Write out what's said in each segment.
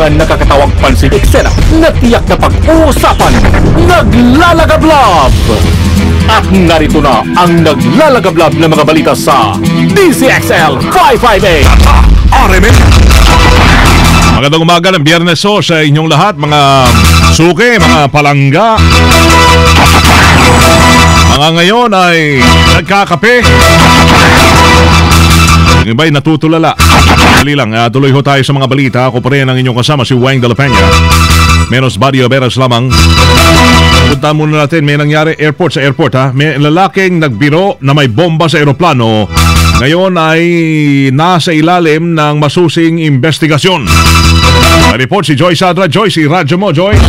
mga nakakatawang pansin eksena na tiyak na pag-uusapan. Naglalagablab! At narito na ang naglalagablab na mga balita sa DZXL 558 RMN. Magandang umaga ng Biyernes sa inyong lahat, mga suki, mga palangga. Mga ngayon ay nagkakape. Yung iba'y natutulala. Dali lang, tuloy ho tayo sa mga balita. Ako pa rin ang inyong kasama, si Wang de la Peña. Menos Badio Veras lamang. Punta muna natin, may nangyari sa airport ha. May lalaking nagbiro na may bomba sa eroplano. Ngayon ay nasa ilalim ng masusing investigasyon. Report si Joyce Adra. Joyce, radyo mo, Joyce.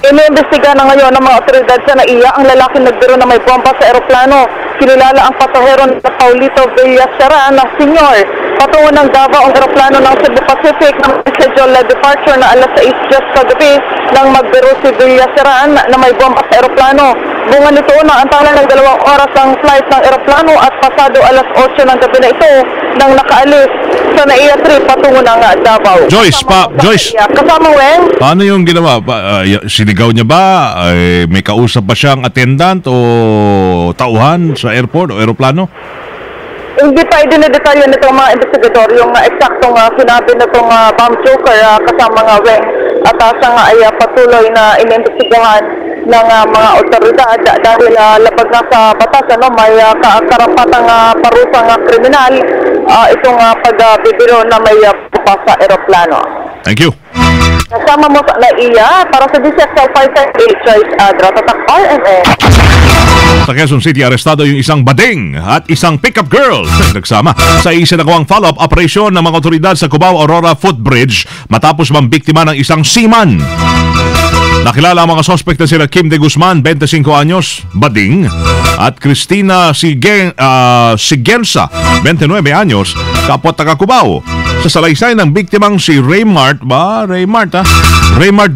Iniimbestiga na ngayon ng mga otoridad sa NAIA ang lalaking nagbiro na may bomba sa eroplano. Kinilala ang pasahero na Paulito Villaseran na senyor. Patungo ng Davao ang eroplano ng Cebu Pacific ng schedule departure na alas 6 just kagabi nang magbiro si Villaseran na may bomba sa eroplano. Bunga nito na ang tala ng 2 oras ang flight ng eroplano at pasado alas 8 ng gabi na ito nang nakaalis sa NAIA 3 patungo ng Davao. Joyce, kasama Weng. Paano yung ginawa? Sinigaw niya ba? May kausap ba siyang attendant o tauhan sa airport o aeroplano? Hindi pa idinidetalyo nitong mga investigador yung eksaktong sinabi nitong bomb joker kasama nga Weng. At siya nga ay patuloy na inimbestigahan ng mga otoridad dahil labag na sa batas, may karapatang parusang kriminal itong pagbibiro na may pupa sa aeroplano. Thank you. Kasama mo sa NAIA para sa DZXL 558 Joyce Adra, Tatak RMN. Sa Quezon City, arestado yung isang bading at isang pick-up girl. Nagsama sa isinagawang follow-up operation ng mga otoridad sa Cubao Aurora Footbridge matapos mambiktima ng isang seaman. Nakilala ang mga sospek na sila Kim de Guzman, 25 anyos, bading, at Cristina Sigensa, 29 anyos, kapwa taga Cubao. Sa salaysay ng biktimang si Raymart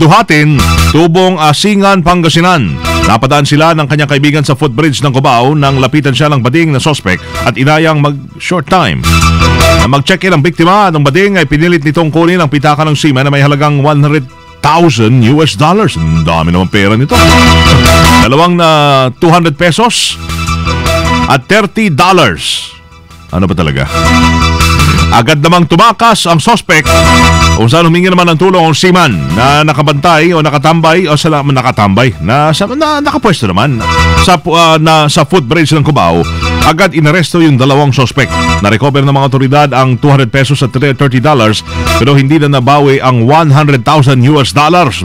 Duhatin, Tubong Asingan, Pangasinan. Napadaan sila ng kanyang kaibigan sa footbridge ng Cubao nang lapitan siya ng bading na sospek at inayang mag-short time. Nang mag-check-in ang biktima ng bading ay pinilit nitong kunin ang pitaka ng seaman na may halagang $100,000. Ang dami naman pera nito. Dalawang na 200 pesos at $30. Ano ba talaga? Agad namang tumakas ang sospek kung saan humingi naman ng tulong ang seaman na nakabantay o nakatambay o nakapwesto naman sa footbridge ng Cubao. Agad inaresto yung dalawang sospek. Na-recover ng mga otoridad ang 200 pesos at $30 pero hindi na nabawi ang $100,000.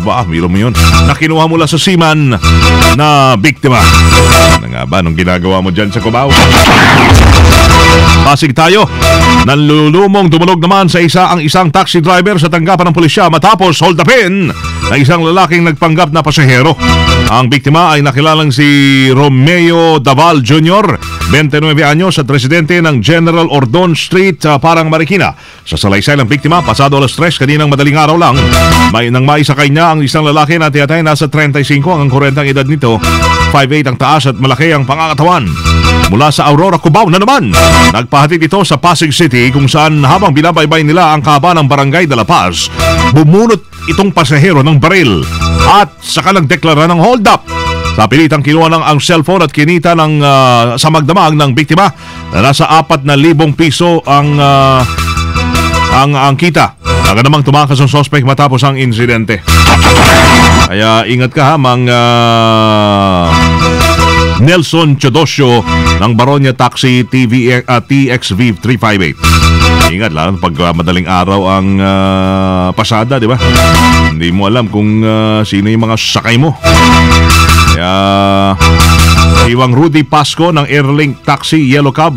Ba, miro mo yun. Nakinuha mula sa seaman na biktima. Ano nga ba nung ginagawa mo dyan sa Cubao? Pasig tayo. Nanlulumong dumulog naman sa isang taxi driver sa tanggapan ng pulisya matapos hold upin na isang lalaking nagpanggap na pasahero. Ang biktima ay nakilalang si Romeo Daval Jr., 29 anyos at residente ng General Ordon Street, Parang Marikina. Sa salaysay ng biktima, pasado alas 3 kaninang madaling araw lang, nang maisakay niya ang isang lalaki na tiyatay nasa 35 ang 40 ang edad nito, 5'8 ang taas at malaki ang pangangatawan. Mula sa Aurora, Cubao na naman, nagpahatid ito sa Pasig City kung saan habang binabaybay nila ang kaba ng Barangay de la Paz, bumunot itong pasahero ng baril at saka nagdeklara ng hold up. Sa pilitang kinuha ng ang cellphone at kinita sa magdamag ng biktima na nasa 4,000 piso ang kita. Agad namang tumakas ang suspect matapos ang insidente. Kaya ingat ka ha, Nelson Chodosyo ng Baronia Taxi TXV 358. Ingat lang pag madaling araw ang pasada, di ba? Hindi mo alam kung sino yung mga sakay mo. Kaya Iwang Rudy Pasco ng Airlink Taxi Yellow Cab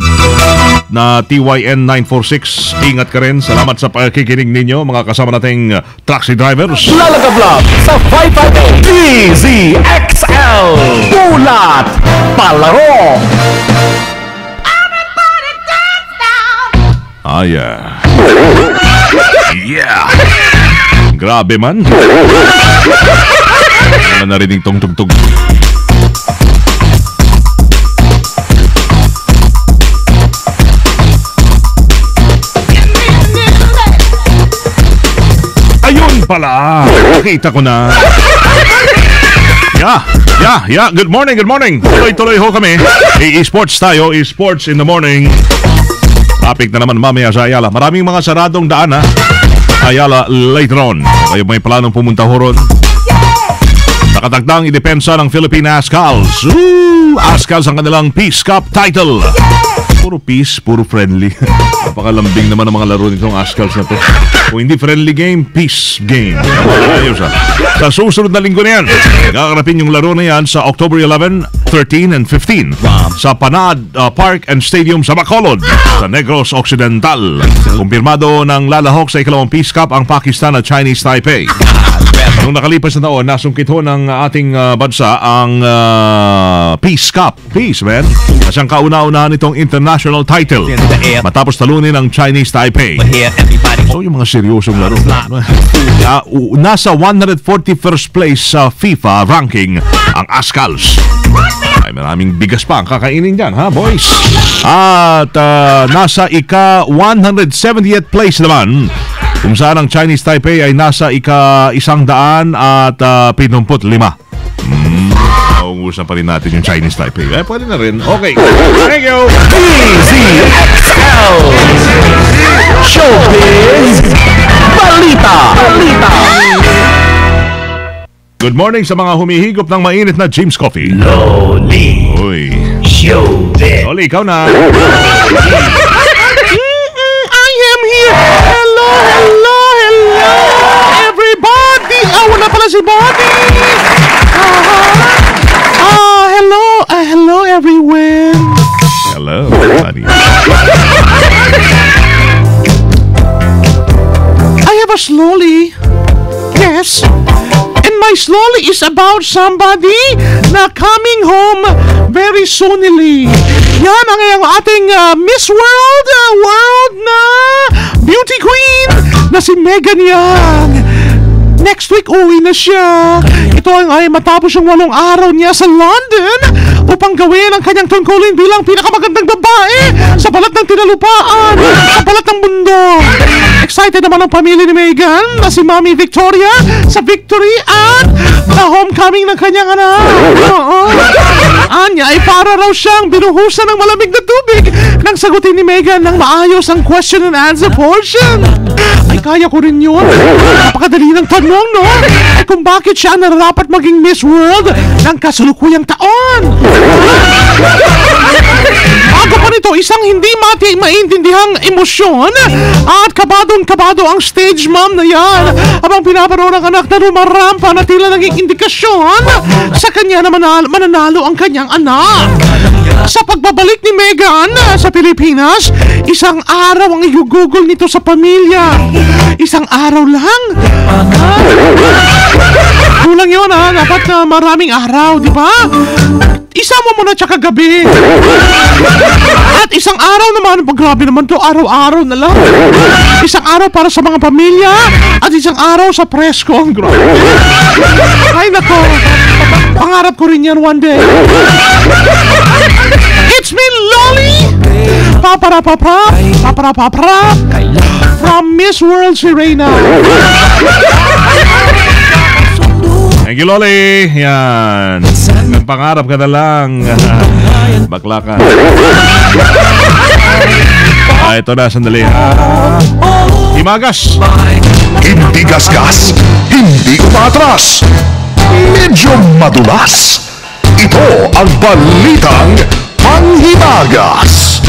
na TYN 946. Ingat ka rin. Salamat sa pakikinig ninyo, mga kasama nating taxi drivers. Lalagablab sa 558 DZXL. Ulat Palaro. Yeah. Yeah. Grabe man. Wala narinig tong-tugtog. pala. Nakita ko na. Yeah. Good morning. Tuloy-tuloy ho kami. E-sports tayo. E-sports in the morning. Topic na naman mamaya sa Ayala. Maraming mga saradong daan ha. Ayala later on. Kayo may planong pumunta ho ron. Nakatagdang idepensa ng Philippine Ascals. Ascals ang kanilang Peace Cup title. Puro peace, puro friendly. Napakalambing naman ang mga laro nitong Ascals na to. Kung hindi friendly game, peace game. Ayos ha. Sa susunod na linggo na yan, kakarapin yung laro na yan sa October 11, 13, and 15 sa Panad Park and Stadium sa Bacolod, sa Negros Occidental. Kumpirmado ng lalahok sa ikalawang Peace Cup ang Pakistan at Chinese Taipei. Noong nakalipas na taon, nasungkit ho ng ating bansa ang Peace Cup. Peace, man. Na siyang kauna-unahan itong international title matapos talunin ang Chinese Taipei. So, yung mga seryosong laro. Nasa 141st place sa FIFA ranking ang Ascals. Ay, maraming bigas pa ang kakainin dyan, ha, boys? At nasa ika-170th place naman, kung saan ang Chinese Taipei ay nasa ika-175. Nauungusan pa rin natin yung Chinese Taipei. Pwede na rin. Okay. Thank you. DZXL Showbiz Balita. Good morning sa mga humihigop ng mainit na James Coffee. Loli Uy. Showbiz. Loli, ikaw na. I am here. Hello, everybody. Wala pala si Bobby. Hello, everyone. Hello, buddy. I have a slowly. Yes. And my slowly is about somebody na coming home very soonly. Yan ang ating Miss World na beauty queen na si Megan Young. Next week, uwi na siya. Ito ay matapos yung 8 araw niya sa London upang gawin ang kanyang tungkulin bilang pinakamagandang babae sa balat ng tinalupaan, sa balat ng mundo. Excited naman ang pamilya ni Megan na si Mommy Victoria sa victory at the homecoming ng kanyang anak. Anya ay para raw siyang binuhusan ng malamig na tubig nang sagutin ni Megan ng maayos ang question and answer portion. Ay, kaya ko rin yun. Napakadali ng tanong, no? Ay, kung bakit siya nararapat maging Miss World ng kasalukuyang taon. Bago pa nito, isang hindi maintindihan emosyon at kabadong-kabado ang stage mom na yan habang pinaparoon ng anak na rumarampa na tila naging indikasyon sa kanya na mananalo ang kanyang anak. Sa pagbabalik ni Megan sa Pilipinas, isang araw ang i-google nito sa pamilya. Isang araw lang. Kulang yun ha, dapat na maraming araw, di ba? Isama mo na tsaka gabi. At isang araw naman, grabe naman to, araw-araw na lang. Isang araw para sa mga pamilya at isang araw sa presko. Ay nako, pangarap ko rin yan one day. It's me, Loli! Paparapapra from Miss World Sirena. Thank you, Loli. Yan. Nagpangarap ka na lang. Bakla ka. Ito na, sandali. Himagas. Hindi gasgas, hindi umatras, medyo madulas. Ito ang balitang panghimagas.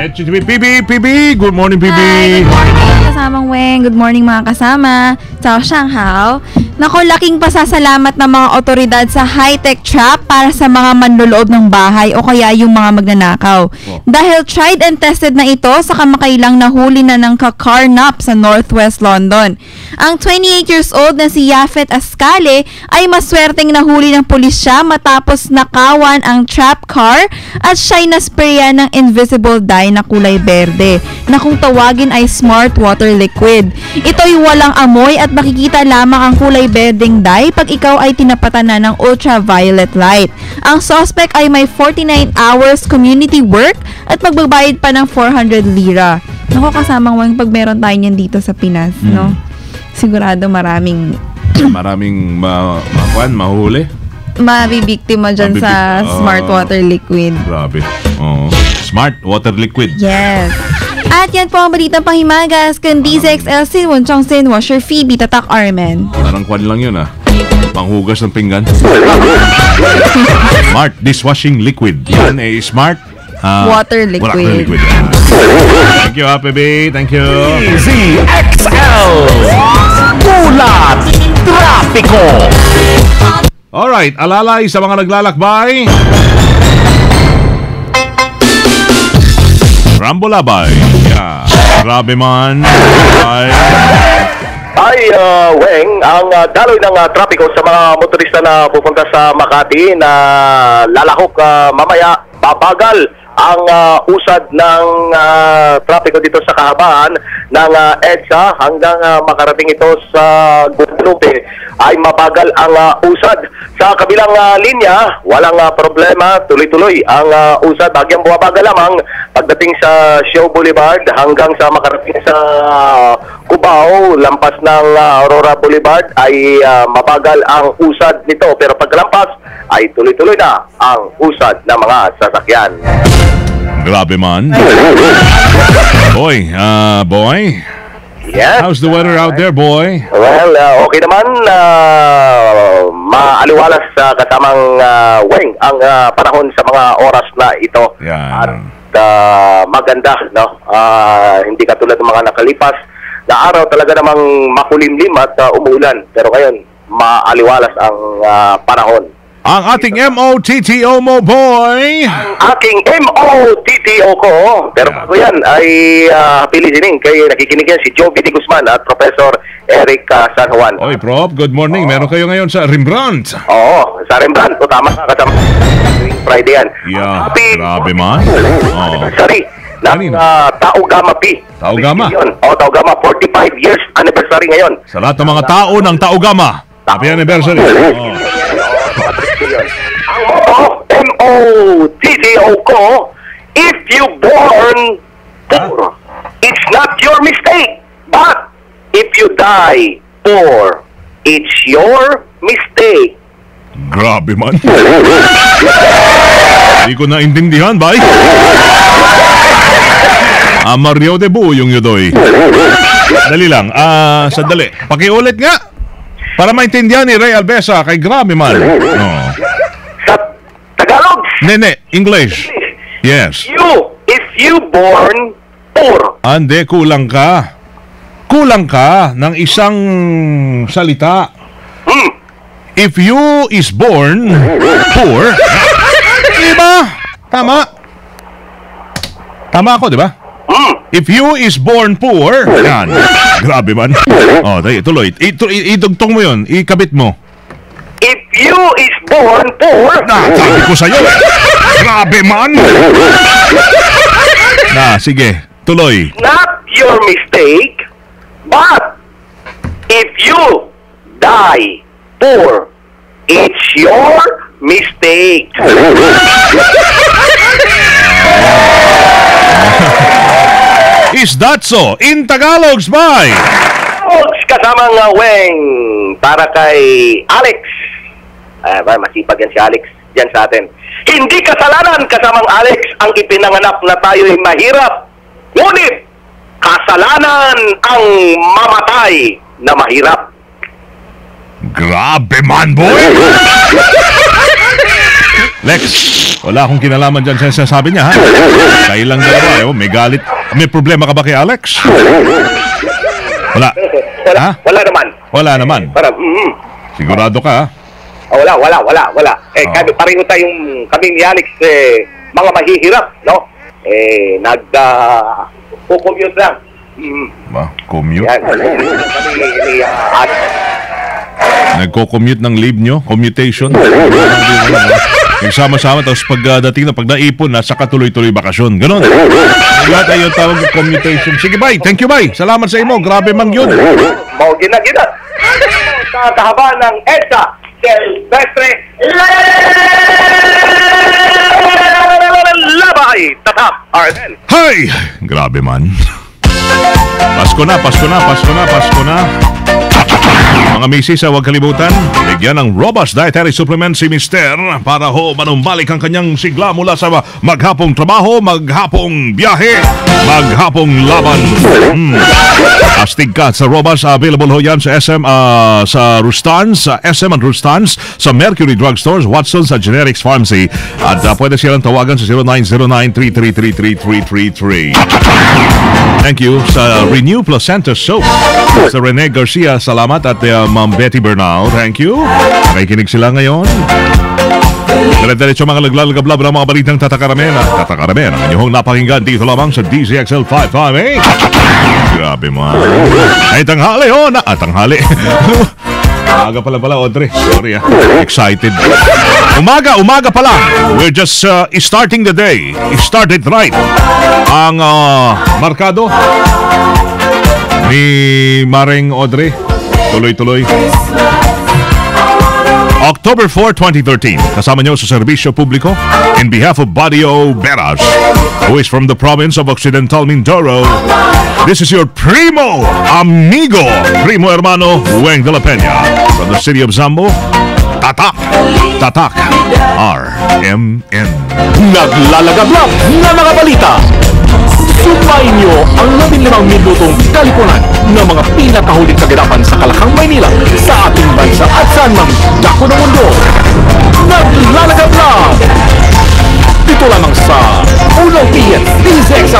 PB. Good morning, PB. Hi, good morning mga kasamang Weng. Good morning mga kasama. Ciao, Shanghao. Nako, laking pasasalamat ng mga otoridad sa high-tech trap para sa mga manloloob ng bahay o kaya yung mga magnanakaw. Dahil tried and tested na ito sa kamakailang nahuli na ng kakarnap sa Northwest London. Ang 28 years old na si Yafet Ascale ay maswerteng nahuli ng pulisya matapos nakawan ang trap car at siya'y nasprayan ng invisible dye na kulay berde na kung tawagin ay smart water liquid. Ito'y walang amoy at makikita lamang ang kulay berdeng dye pag ikaw ay tinapatan na ng ultraviolet light. Ang suspect ay may 49 hours community work at magbabayad pa ng 400 lira. Naku, kasamang Wang, pag meron tayo niyan dito sa Pinas, no? sigurado maraming mahuhuli. mabibiktima dyan sa smart water liquid. Grabe. Oo. Smart water liquid. Yes. At yan po ang balitang panghimagas kung DZXL Sinwon Chongsin Washer Phoebe Tatak Armen. Parang kwan lang yun panghugas ng pinggan. Smart dishwashing liquid. Yan smart Water liquid. Thank you, Happy. Thank you. DZXL Ulat Trapiko. Alright, alalay sa mga naglalakbay. Rambolabay. Yeah. Grabe man. Weng, ang daloy ng trapiko sa mga motorista na pupunta sa Makati na lalahok mamaya, babagal ang usad ng trapiko dito sa kahabaan ng EDSA hanggang makarating ito sa Guadalupe ay mabagal ang usad. Sa kabilang linya, walang problema, tuloy-tuloy ang usad. Bagyang bumabagal lamang pagdating sa Show Boulevard hanggang sa makarating sa Cubao, lampas ng Aurora Boulevard ay mabagal ang usad nito. Pero pagkalampas ay tuloy-tuloy na ang usad ng mga sasakyan. Grabe man. Boy. Yes. How's the weather out there, boy? Well, okay naman. Maaliwalas kasamang Weng ang panahon sa mga oras na ito. Yan. At maganda, no? Hindi katulad ng mga nakalipas na araw, talaga namang makulimlim at umuulan. Pero ngayon, maaliwalas ang panahon. Ang ating MOTTO mo, boy! Aking MOTTO ko, pero bago yan ay happy listening kay nakikinig yan si Joe B. Guzman at Professor Eric San Juan. Oy, Prof, good morning. Meron kayo ngayon sa Rembrandt. Oo, sa Rembrandt. O, tama ka kasama. Friday yan. Yeah, Happy grabe man. anniversary ng Tau Gamma Pi. Tau Gamma? Tau Gamma, 45 years anniversary ngayon. Sa lahat ng mga tao ng Tau Gamma. Happy anniversary. Ang motto, MOTTO ko, if you born poor, it's not your mistake. But if you die poor, it's your mistake. Grabe man. Hindi ko naintindihan, bay. Mario de Bu yung yudoy. Dali lang. Sandali. Pakiulit nga. Para maintindihan ni Ray Albesa kay grabe man. Sa Tagalog, Nene, English. Yes. if you born poor. Ande, kulang ka. Kulang ka ng isang salita. If you is born poor. Diba? Tama. Tama ako, diba? If you is born poor. Yan. Grabe man. Tayo, tuloy. Idugtong mo yun. Ikabit mo. If you is born poor. Sabi ko sa'yo. Grabe man. Sige. Tuloy. Not your mistake. But if you die poor, it's your mistake. Is that so? In Tagalogs, bye! Kasamang Weng para kay Alex. Masipag yan si Alex dyan sa atin. Hindi kasalanan, kasamang Alex, ang ipinanganak na tayo'y mahirap. Ngunit, kasalanan ang mamatay na mahirap. Grabe man, boy! Lex, wala akong kinalaman dyan sa sabi niya, ha? Kayo lang dalawa, may galit. May problema ka ba kay Alex? Wala. Ha? Wala naman. Wala naman. Sigurado ka, ha? Wala. Kami pareho tayong, kami ni Alex, mga mahihirap, no? Nag-commute lang. Commute? Yan. Kami ni Alex. Nagko-commute ng leave nyo? Commutation? Nagsama-sama, tapos pagdating na, pag naipon, nasa katuloy-tuloy bakasyon. Ganon. Wala tayo tawag ng commutation. Sige, bye. Thank you, bye. Salamat sa imo. Grabe mang yun. Mau gina. Sa kahabaan ng EDSA, Silvestre Labay. Tatak, Arden. Hay! Grabe man. Pasko na. Mga misis, huwag kalimutan, bigyan ng Robust Dietary Supplement si Mister para ho manumbalik ang kanyang sigla mula sa maghapong trabaho, maghapong biyahe, maghapong laban. Astig ka sa Robust, available ho yan sa SM, sa Rustans, sa SM and Rustans, sa Mercury Drugstores, Watson's at Generics Pharmacy. At pwede silang tawagan sa 0909-333-3333. Thank you sa Renew Placenta Soap. Sa Rene Garcia, salamat. At Ma'am Betty Bernal, thank you. Nakikinig sila ngayon. Dire-diretso mga naglalagablab ng mga balitang tatakaramena. Tatakaramena, ang inyong napakinggan dito lamang sa DZXL 558. Grabe mo. Ay, tanghali ho na. Tanghali. Umaga pala, Audrey. Sorry excited. Umaga pa lang. We're just starting the day. Started right. Ang markado ni Maring Audrey. Tuloy-tuloy. October 4, 2013. Kasama niyo sa serbisyo publiko in behalf of Badio Beras, who is from the province of Occidental Mindoro. This is your primo amigo, primo hermano, Weng de la Peña. From the city of Zambo, Tatak, RMN. Naglalagablab na mga balita. Sumayin niyo ang 15 minutong kalipunan ng mga pinakahuling kaganapan sa Kalakang Maynila, sa ating bansa at saan mang dako ng mundo. Naglalagablab! Dito lamang sa Unang PN DZXL